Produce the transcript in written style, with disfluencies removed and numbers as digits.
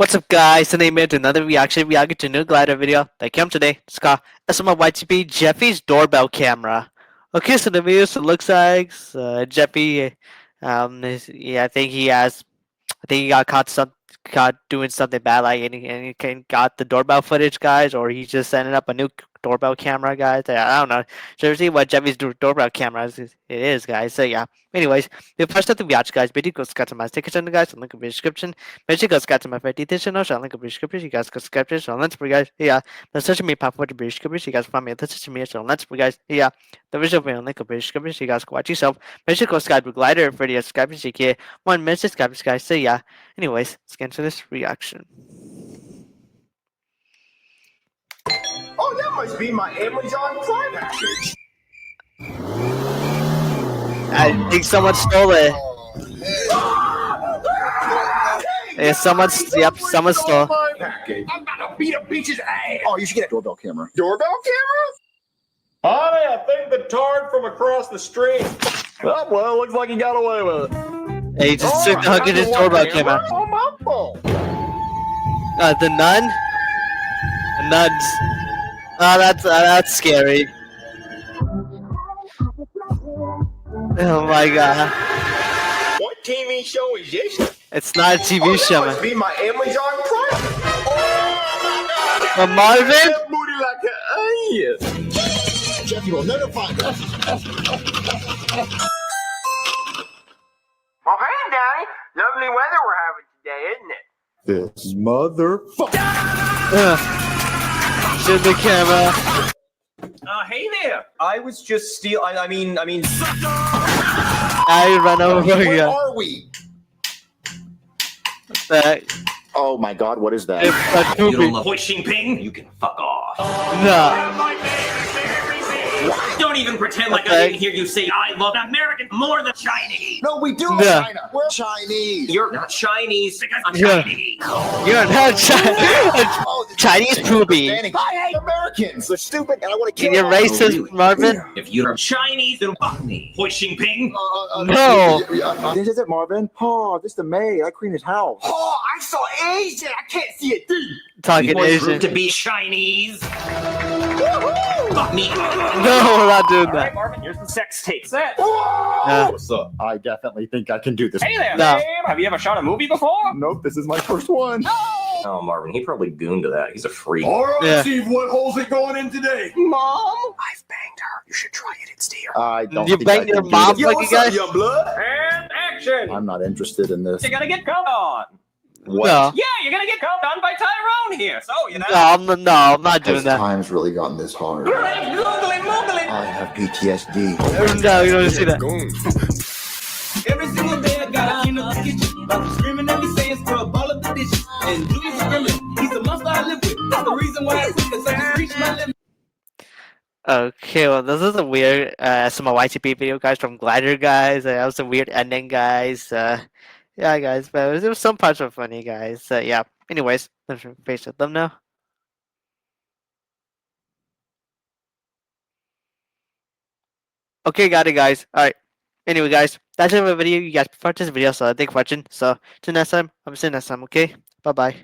What's up, guys? Today made another reaction to new glider video that came today. It's called SML YTP Jeffy's doorbell camera. Okay, so the video looks like Jeffy. I think he got caught doing something bad, like got the doorbell footage, guys, or he just setting up a new doorbell camera, guys. I don't know. So see what Jeffy's doorbell camera is, guys. So yeah. Anyways, the first step to watch, guys, video go subscribe to my sticker channel, guys. Link in the description. Make sure you go subscribe to my favorite detail channel. So link in the description. You guys go subscribe to. So let's guys. Yeah, the social media platform to the description. You guys find me on the social media. So let's guys. Yeah, the visual video link in the description. So you guys can watch yourself. Make sure you go subscribe to Glider for the subscribers. You get 1 minute subscribers, guys. So yeah. Anyways, let's get into this reaction. Oh, that must be my Amazon Prime package. I think someone stole it. Yeah, someone stole. My package. I'm gonna beat a bitch's ass. Oh, you should get a doorbell camera. Doorbell camera? Honey, I think the tard from across the street. Oh, well, looks like he got away with it. Hey, he just took the hook in his doorbell camera. On my phone. The nun? The nuns. Oh, that's scary. Oh my god. What TV show is this? It's not a TV show, That must man. be my Amazon Prime. Oh, But Marvin? that booty like an onion. Jeffy will never find us. Oh, hey, Daddy. Lovely weather we're having today, isn't it? This motherfucker. Shoot the camera. Hey there. I was just I mean. I run over Where again. are we? Oh my god, what is that? It's a You don't poopy. love Hoishing Ping? You can fuck off. No. Don't even pretend like I Okay. didn't hear you say I love American more than Chinese. No, we do love Yeah. China. We're Chinese. You're not Chinese because I'm Yeah. Chinese. You're not Oh, this Chinese is poopy. understanding. I hate Americans. They're stupid, and I want to kill You're them. racist, Marvin. If you're Chinese, then fuck me. Hoishing Ping? No. This is it, Marvin. Oh, this is the May. I cleaned his house. Oh, I saw Asian. I can't see a thing. Talking Boys Asian. to be Chinese. Fuck me. No, we're not doing that. Marvin, here's the sex tape. Set. Yeah. What's up? I definitely think I can do this. Hey there, No. babe. Have you ever shot a movie before? Nope, this is my first one. Oh, Marvin, he probably gooned to that. He's a freak. All right, Yeah. Steve, what hole's it going in today? Mom? I've banged her. You should try it. It's dear. I don't You think I banged your can do mom, this. fucking guy? young blood? And action. I'm not interested in this. You're gonna get called on. What? No. Yeah, you're gonna get called on by Tyrone here. So, you know. No, I'm not doing Has that. times really gotten this hard? Great, googling, moogling. I have PTSD. No, you don't see that. Every single day I gotta clean up the kitchen. I'm screaming every say it's for a ball of the dishes. And Julius is gremlin. He's the monster I live with. That's the reason why I quit, 'cause I just reached my limit. Okay, well, this is a weird SML YTP video, guys, from Glider, guys. That was a weird ending, guys. Yeah, guys, but there was some parts were funny, guys. Yeah. Anyways, let's face the thumbnail. Okay, got it, guys. All right. Anyway, guys, that's it for the video. You guys prefer this video, so thank you for watching. So, till next time, I'm seeing you next time. Okay, bye bye.